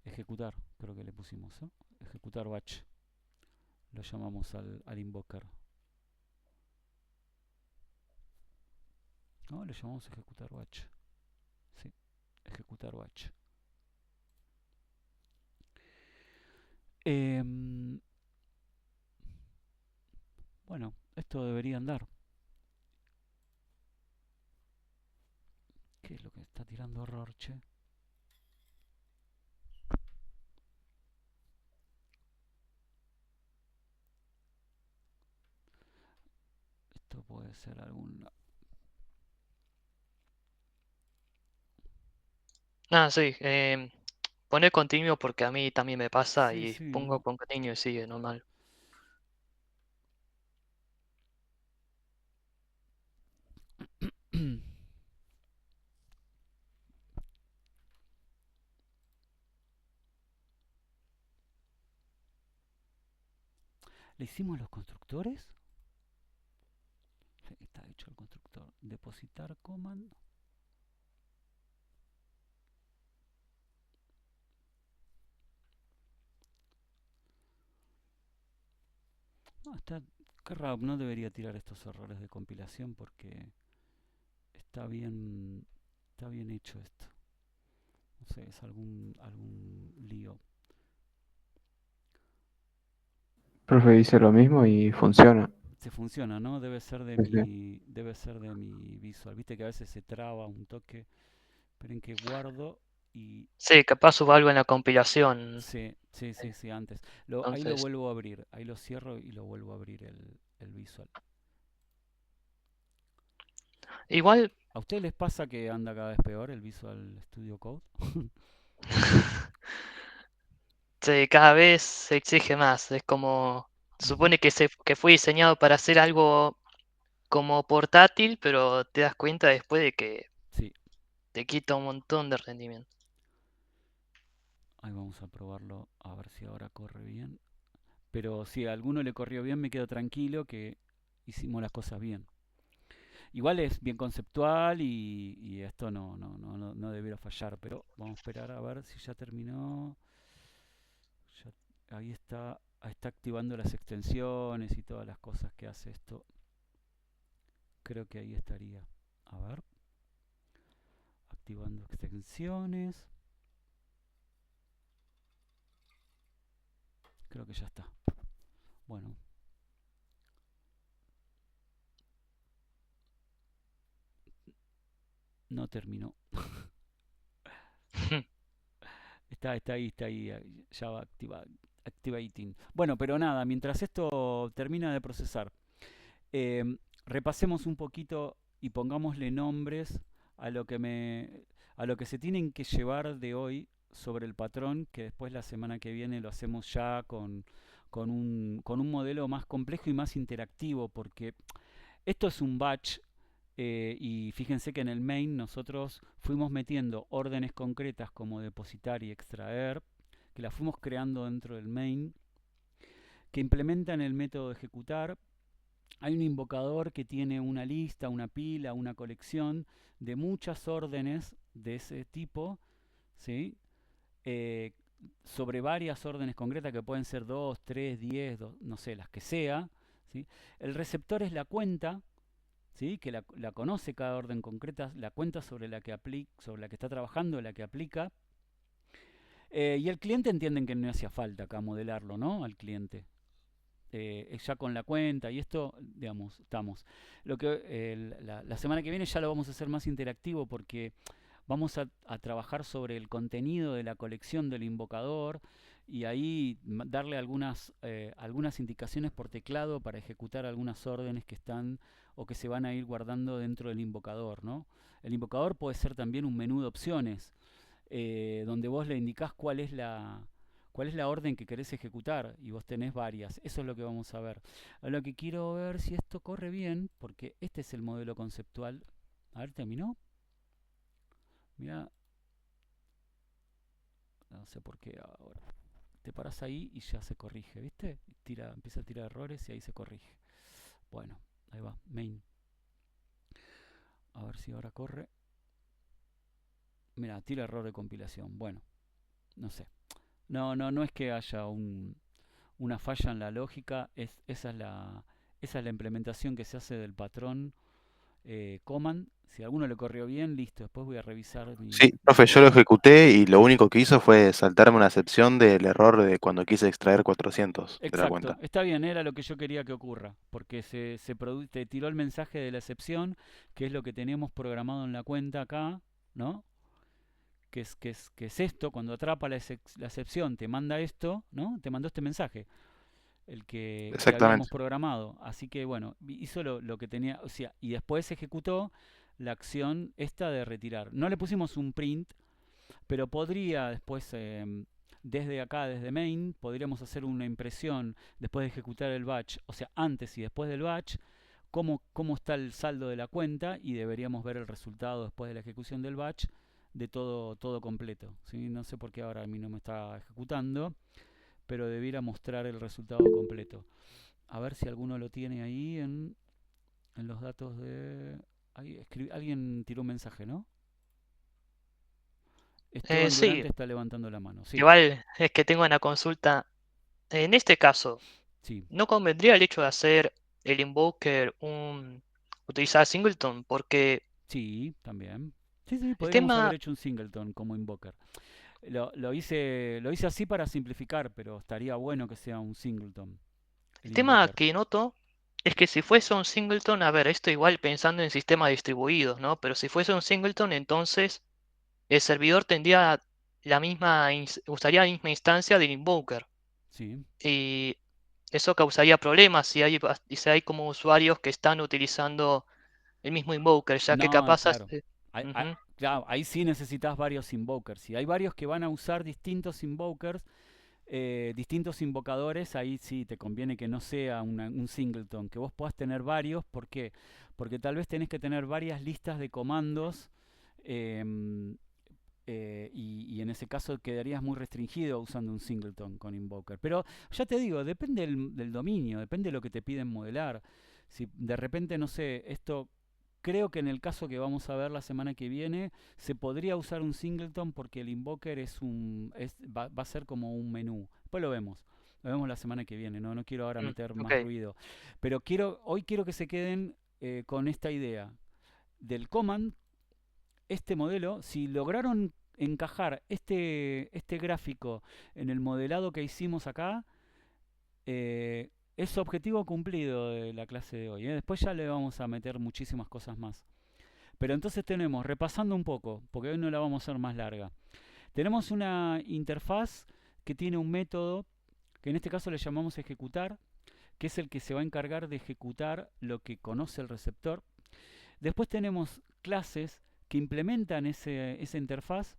B: Ejecutar, creo que le pusimos, ¿eh? Ejecutar batch. Lo llamamos al invoker. ¿No? Le llamamos ejecutar batch. Sí, ejecutar batch. Bueno, esto debería andar. ¿Qué es lo que está tirando error, che? Esto puede ser algún...
F: Ah, sí. Poné continuo porque a mí también me pasa
B: Sí,
F: y
B: sí,
F: pongo
B: no.
F: continuo y sigue normal.
B: ¿Le hicimos los constructores? Sí, está hecho el constructor. Depositar command. No, está... Qué raro, no debería tirar estos errores de compilación porque está bien hecho esto. No sé, es algún lío.
D: Profe dice lo mismo y funciona.
B: Se funciona, ¿no? Debe ser de
D: Sí.
B: mi visual. Viste que a veces se traba un toque. Esperen que guardo y...
F: Sí, capaz hubo algo en la compilación.
B: Sí, antes. Ahí lo
F: Entonces,
B: vuelvo a abrir. Ahí lo cierro y lo vuelvo a abrir el visual.
F: igual,
B: ¿A ustedes les pasa que anda cada vez peor el Visual Studio Code?
F: sí, cada vez se exige más. Es como, se supone que fue diseñado para hacer algo como portátil, pero te das cuenta después de que
B: Sí,
F: te quita un montón de rendimiento.
B: ahí vamos a probarlo a ver si ahora corre bien. Pero si a alguno le corrió bien, me quedo tranquilo que hicimos las cosas bien. Igual es bien conceptual y esto no debiera fallar, pero vamos a esperar a ver si ya terminó. Ahí está activando las extensiones y todas las cosas que hace esto. Creo que ahí estaría. A ver. Activando extensiones. Creo que ya está. Bueno. No terminó. Está ahí. Ya va activating. Bueno, pero nada, mientras esto termina de procesar, repasemos un poquito y pongámosle nombres a lo que se tienen que llevar de hoy sobre el patrón, que después la semana que viene lo hacemos ya con con un modelo más complejo y más interactivo, porque esto es un batch. Y fíjense que en el main nosotros fuimos metiendo órdenes concretas como depositar y extraer, que las fuimos creando dentro del main, que implementan el método de ejecutar. Hay un invocador que tiene una lista, una pila, una colección de muchas órdenes de ese tipo, ¿sí? Sobre varias órdenes concretas que pueden ser 2, 3, 10, no sé, las que sea, ¿sí? El receptor es la cuenta, ¿sí? Que la conoce cada orden concreta, la cuenta sobre la que sobre la que está trabajando, la que aplica. Y el cliente entienden que no hacía falta acá modelarlo, ¿no? Al cliente. Ya con la cuenta y esto, digamos, estamos. La semana que viene ya lo vamos a hacer más interactivo porque vamos a trabajar sobre el contenido de la colección del invocador y ahí darle algunas indicaciones por teclado para ejecutar algunas órdenes que están o que se van a ir guardando dentro del invocador, ¿no? El invocador puede ser también un menú de opciones donde vos le indicás cuál es la orden que querés ejecutar y vos tenés varias. Eso es lo que vamos a ver. Ahora lo que quiero ver si esto corre bien, porque este es el modelo conceptual. A ver, ¿terminó? Mira, no sé por qué ahora. Te paras ahí y ya se corrige, ¿viste? Empieza a tirar errores y ahí se corrige. Bueno, ahí va, main. A ver si ahora corre. Mira, tira error de compilación. Bueno, no sé. No es que haya una falla en la lógica, esa es la implementación que se hace del patrón command. Si a alguno le corrió bien, listo, después voy a revisar
C: Sí, profe, yo lo ejecuté y lo único que hizo fue saltarme una excepción del error de cuando quise extraer 400 de la cuenta.
B: Exacto, está bien, era lo que yo quería que ocurra, porque te tiró el mensaje de la excepción, que es lo que tenemos programado en la cuenta acá, ¿no? Que es esto, cuando atrapa la excepción, te manda esto, ¿no? Te mandó este mensaje, el que habíamos
C: Exactamente.
B: programado. Así que bueno, hizo lo que tenía, o sea, y después ejecutó la acción esta de retirar. No le pusimos un print, pero podría después, desde acá, desde main, podríamos hacer una impresión después de ejecutar el batch, o sea, antes y después del batch, cómo está el saldo de la cuenta y deberíamos ver el resultado después de la ejecución del batch de todo completo, ¿sí? No sé por qué ahora a mí no me está ejecutando, pero debiera mostrar el resultado completo. A ver si alguno lo tiene ahí en los datos de... Alguien tiró un mensaje, ¿no? Esteban
F: Sí,
B: Durante está levantando la mano. Sí,
F: igual es que tengo una consulta. En este caso,
B: sí,
F: ¿no convendría el hecho de hacer el invoker utilizar singleton? Porque
B: sí, también. Sí,
F: el
B: podríamos haber
F: tema,
B: hecho un singleton como invoker. Lo hice así para simplificar, pero estaría bueno que sea un singleton,
F: el
B: el
F: tema
B: invoker.
F: que noto es que si fuese un singleton, a ver, esto igual pensando en sistemas distribuidos, ¿no? Pero si fuese un singleton, entonces el servidor tendría usaría la misma instancia del invoker.
B: Sí.
F: Y eso causaría problemas si hay como usuarios que están utilizando el mismo invoker, ya que
B: No,
F: capaz
B: claro.
F: ujú.
B: Claro, ahí sí necesitas varios invokers. Si hay varios que van a usar distintos invokers, distintos invocadores, ahí sí te conviene que no sea un singleton, que vos puedas tener varios. ¿Por qué? Porque tal vez tenés que tener varias listas de comandos em, y en ese caso quedarías muy restringido usando un singleton con invoker. Pero ya te digo, depende del dominio, depende de lo que te piden modelar. Si de repente, no sé, esto creo que en el caso que vamos a ver la semana que viene, se podría usar un singleton porque el invoker va a ser como un menú. Después lo vemos. Lo vemos la semana que viene, no quiero ahora meter
F: Ok.
B: más ruido. Pero hoy quiero que se queden con esta idea del command, este modelo, si lograron encajar este gráfico en el modelado que hicimos acá, es objetivo cumplido de la clase de hoy. Después ya le vamos a meter muchísimas cosas más. Pero entonces tenemos, repasando un poco, porque hoy no la vamos a hacer más larga, tenemos una interfaz que tiene un método que en este caso le llamamos ejecutar, que es el que se va a encargar de ejecutar lo que conoce el receptor. Después tenemos clases que implementan esa interfaz,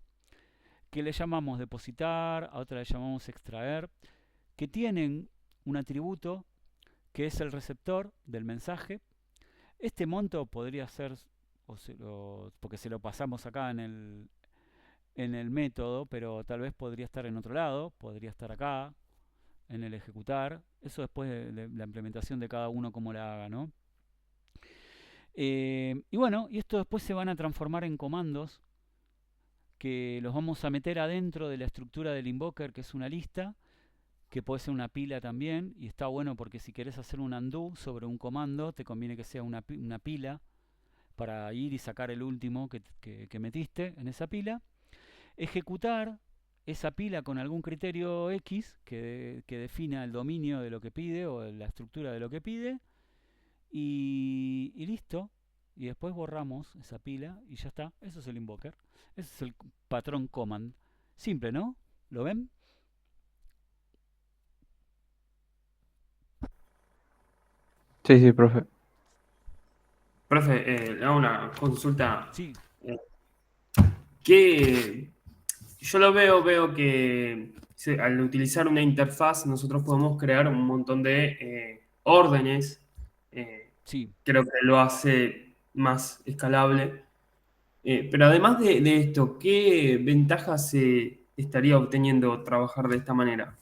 B: que le llamamos depositar, a otra le llamamos extraer, que tienen un atributo que es el receptor del mensaje. Este monto podría ser, porque se lo pasamos acá en el método, pero tal vez podría estar en otro lado, podría estar acá, en el ejecutar. Eso después de la implementación de cada uno como la haga, ¿no? Y bueno, y esto después se van a transformar en comandos que los vamos a meter adentro de la estructura del invoker, que es una lista, que puede ser una pila también, y está bueno porque si querés hacer un undo sobre un comando, te conviene que sea una pila para ir y sacar el último que metiste en esa pila. Ejecutar esa pila con algún criterio X que defina el dominio de lo que pide o la estructura de lo que pide, y listo. Y después borramos esa pila y ya está. Eso es el invoker. Ese es el patrón command. Simple, ¿no? ¿Lo ven?
D: Sí, sí, profe.
E: Profe, le hago una consulta.
B: Sí.
E: Que yo lo veo que al utilizar una interfaz nosotros podemos crear un montón de órdenes.
B: Sí.
E: Creo que lo hace más escalable. Pero además de esto, ¿qué ventajas se estaría obteniendo trabajar de esta manera?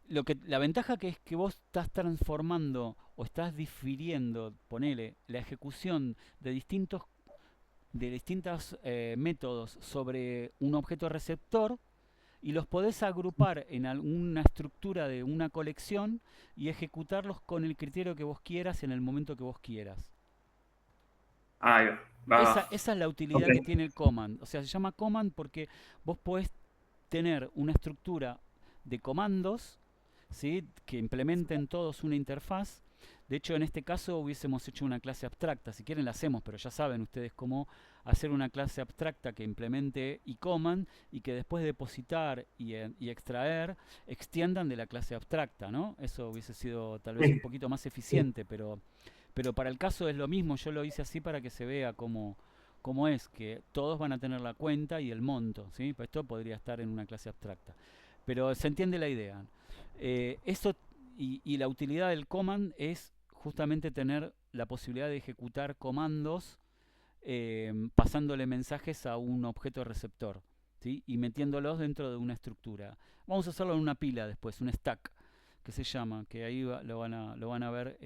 B: La ventaja que es que vos estás transformando o estás difiriendo, ponele, la ejecución de distintos métodos sobre un objeto receptor y los podés agrupar en alguna estructura de una colección y ejecutarlos con el criterio que vos quieras en el momento que vos quieras.
E: Ahí va.
B: Esa es la utilidad
E: Ok.
B: que tiene el command. O sea, se llama command porque vos podés tener una estructura de comandos, ¿sí?, que implementen todos una interfaz. De hecho, en este caso hubiésemos hecho una clase abstracta. Si quieren la hacemos, pero ya saben ustedes cómo hacer una clase abstracta que implemente iCommand y que después de depositar y extraer extiendan de la clase abstracta, ¿no? Eso hubiese sido tal vez un poquito más eficiente, pero para el caso es lo mismo. Yo lo hice así para que se vea cómo es, que todos van a tener la cuenta y el monto, ¿sí? Pues esto podría estar en una clase abstracta. Pero se entiende la idea. Esto y la utilidad del command es justamente tener la posibilidad de ejecutar comandos pasándole mensajes a un objeto receptor, ¿sí?, y metiéndolos dentro de una estructura. Vamos a hacerlo en una pila después, un stack, que se llama, que ahí lo van a ver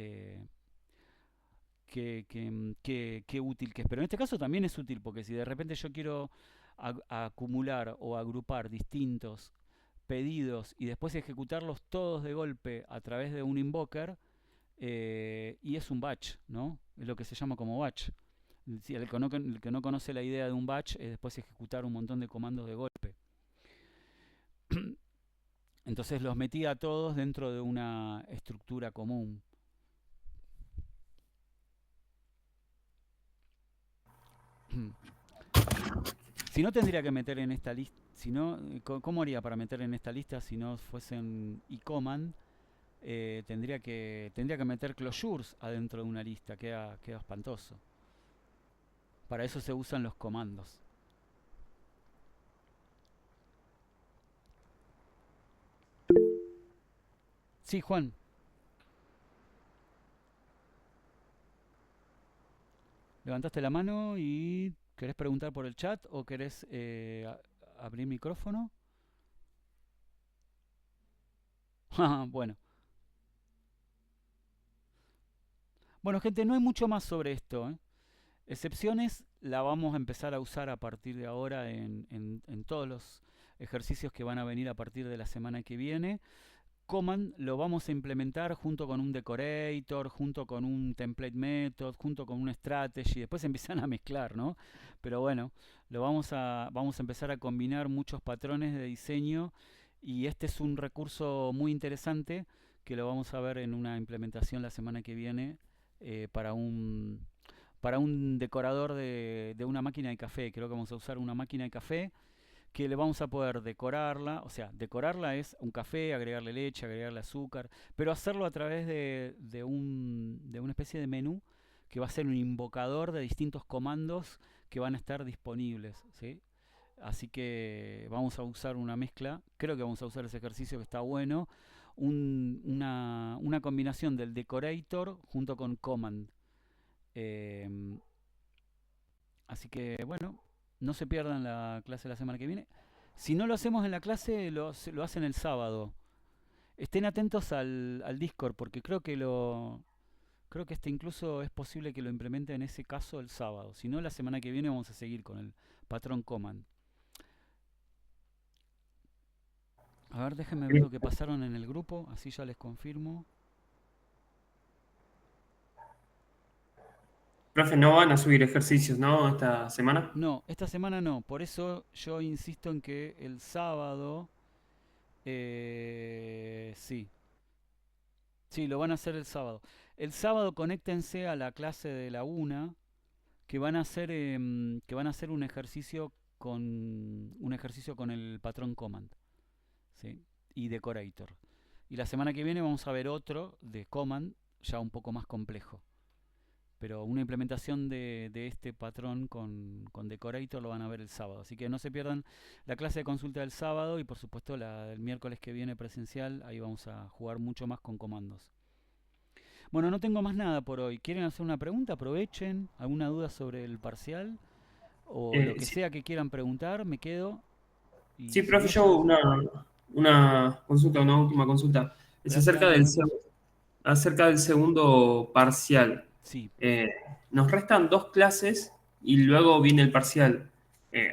B: qué útil que es. Pero en este caso también es útil, porque si de repente yo quiero acumular o agrupar distintos pedidos y después ejecutarlos todos de golpe a través de un invoker, y es un batch, ¿no? Es lo que se llama como batch. Si el que no conoce la idea de un batch es después ejecutar un montón de comandos de golpe. Entonces los metí a todos dentro de una estructura común. Si no, tendría que meter en esta lista. Si no, ¿cómo haría para meter en esta lista si no fuesen iCommand? Tendría que meter closures adentro de una lista. Queda espantoso. Para eso se usan los comandos. Sí, Juan. Levantaste la mano y ¿querés preguntar por el chat o querés abrir micrófono? Bueno. Bueno, gente, no hay mucho más sobre esto, ¿eh? Excepciones la vamos a empezar a usar a partir de ahora en todos los ejercicios que van a venir a partir de la semana que viene. Command lo vamos a implementar junto con un decorator, junto con un template method, junto con un strategy. Después empiezan a mezclar, ¿no? Pero bueno, vamos a empezar a combinar muchos patrones de diseño, y este es un recurso muy interesante que lo vamos a ver en una implementación la semana que viene para un decorador de una máquina de café. Creo que vamos a usar una máquina de café que le vamos a poder decorarla. O sea, decorarla es un café, agregarle leche, agregarle azúcar, pero hacerlo a través de una especie de menú que va a ser un invocador de distintos comandos que van a estar disponibles, ¿sí? Así que vamos a usar una mezcla. Creo que vamos a usar ese ejercicio que está bueno. una combinación del decorator junto con command. Em, Así que bueno, no se pierdan la clase la semana que viene. Si no lo hacemos en la clase, lo hacen el sábado. Estén atentos al Discord, porque creo que incluso es posible que lo implemente en ese caso el sábado. Si no, la semana que viene vamos a seguir con el patrón command. A ver, déjenme ver lo que pasaron en el grupo, así ya les confirmo.
E: Profe, no van a subir ejercicios, ¿no? Esta semana.
B: No, esta semana no. Por eso yo insisto en que el sábado... sí. Sí, lo van a hacer el sábado. El sábado conéctense a la clase de la 1 que van a hacer un ejercicio con el patrón command, ¿sí? Y decorator. Y la semana que viene vamos a ver otro de command ya un poco más complejo. Pero una implementación de este patrón con decorator lo van a ver el sábado. Así que no se pierdan la clase de consulta del sábado y por supuesto la del miércoles que viene presencial. Ahí vamos a jugar mucho más con comandos. Bueno, no tengo más nada por hoy. ¿Quieren hacer una pregunta? Aprovechen. ¿Alguna duda sobre el parcial? O lo que
E: Sí,
B: sea que quieran preguntar, me quedo. Y
E: sí,
B: si
E: profe,
B: no,
E: yo una consulta, una última consulta. Es acerca
B: nos vemos.
E: acerca del segundo parcial.
B: Sí.
E: Nos restan 2 clases y luego viene el parcial.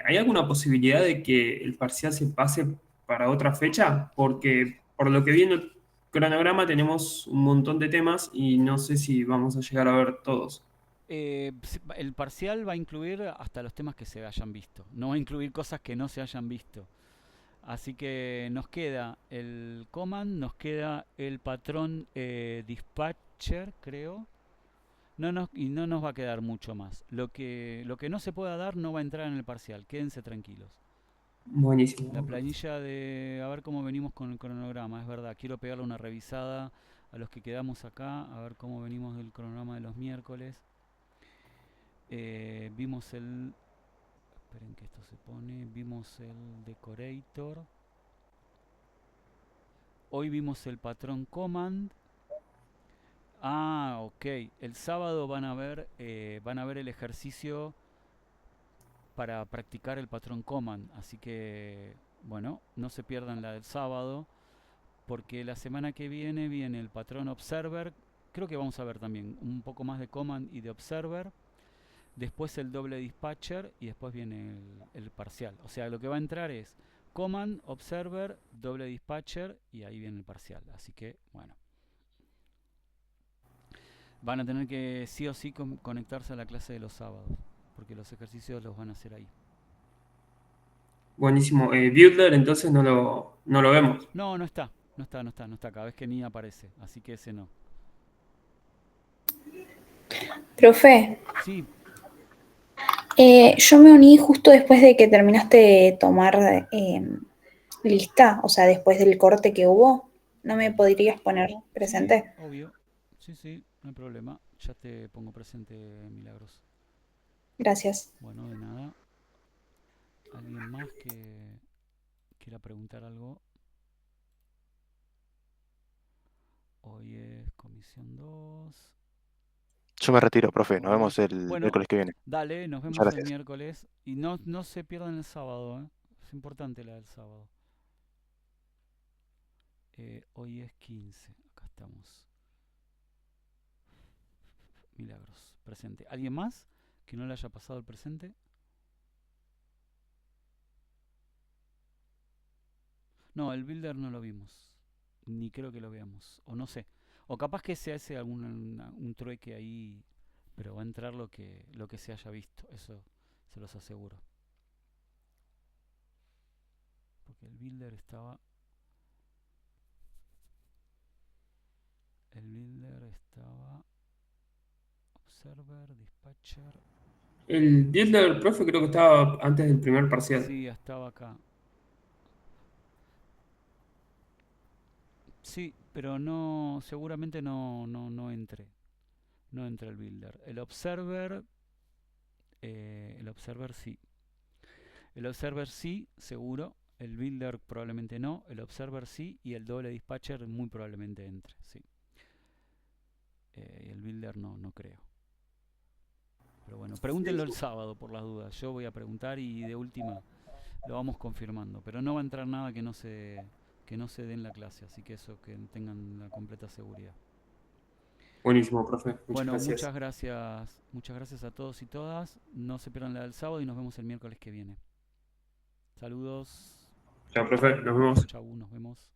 E: ¿Hay alguna posibilidad de que el parcial se pase para otra fecha? Porque por lo que vi en el cronograma tenemos un montón de temas y no sé si vamos a llegar a ver todos.
B: El parcial va a incluir hasta los temas que se hayan visto. No va a incluir cosas que no se hayan visto. Así que nos queda el command, nos queda el patrón dispatcher, creo. Y no nos va a quedar mucho más. Lo que no se pueda dar no va a entrar en el parcial. Quédense tranquilos.
E: Buenísimo.
B: La planilla de... A ver cómo venimos con el cronograma. Es verdad, quiero pegarle una revisada a los que quedamos acá. A ver cómo venimos del cronograma de los miércoles. Vimos el... Esperen que esto se pone. Vimos el decorator. Hoy vimos el patrón command. Ah, ok. El sábado van a ver el ejercicio para practicar el patrón command. Así que, bueno, no se pierdan la del sábado, porque la semana que viene el patrón observer. Creo que vamos a ver también un poco más de command y de observer. Después el doble dispatcher y después viene el parcial. O sea, lo que va a entrar es command, observer, doble dispatcher y ahí viene el parcial. Así que, bueno. Van a tener que sí o sí conectarse a la clase de los sábados, porque los ejercicios los van a hacer ahí.
E: Buenísimo. Builder, entonces no lo vemos.
B: No, no está. Cada vez que ni aparece. Así que ese no.
G: Profe,
B: Sí,
G: yo me uní justo después de que terminaste de tomar lista, o sea, después del corte que hubo. ¿No me podrías poner presente?
B: sí, obvio. Sí, no hay problema. Ya te pongo presente, Milagros.
G: Gracias.
B: Bueno, de nada. ¿Alguien más que quiera preguntar algo? Hoy es comisión 2.
C: Yo me retiro, profe. Nos
B: Hoy
C: vemos
B: es...
C: el
B: Bueno,
C: miércoles que viene.
B: dale, nos
C: Muchas
B: vemos el
C: gracias.
B: miércoles. Y no se pierdan el sábado, ¿eh? Es importante la del sábado. Hoy es 15. Acá estamos. Milagros, presente. ¿Alguien más que no le haya pasado el presente? No, el builder no lo vimos. Ni creo que lo veamos. O no sé. O capaz que se hace un trueque ahí. Pero va a entrar lo que se haya visto. Eso se los aseguro. Porque el builder estaba... Observer, dispatcher...
E: El Builder, profe, creo que estaba antes del primer parcial.
B: Sí, estaba acá. Sí, pero no, seguramente no entre. No entra el builder. El observer sí. El observer sí, seguro. El builder probablemente no, el observer sí, y el doble dispatcher muy probablemente entre, sí. El builder no creo. Pero bueno, pregúntenlo el sábado por las dudas. Yo voy a preguntar y de última lo vamos confirmando. Pero no va a entrar nada que no se dé en la clase, así que eso, que tengan la completa seguridad.
E: Buenísimo, profe. Muchas
B: Bueno,
E: gracias.
B: muchas gracias a todos y todas. No se pierdan la del sábado y nos vemos el miércoles que viene. Saludos.
E: Chao, profe. Nos vemos.
B: Chau, nos vemos.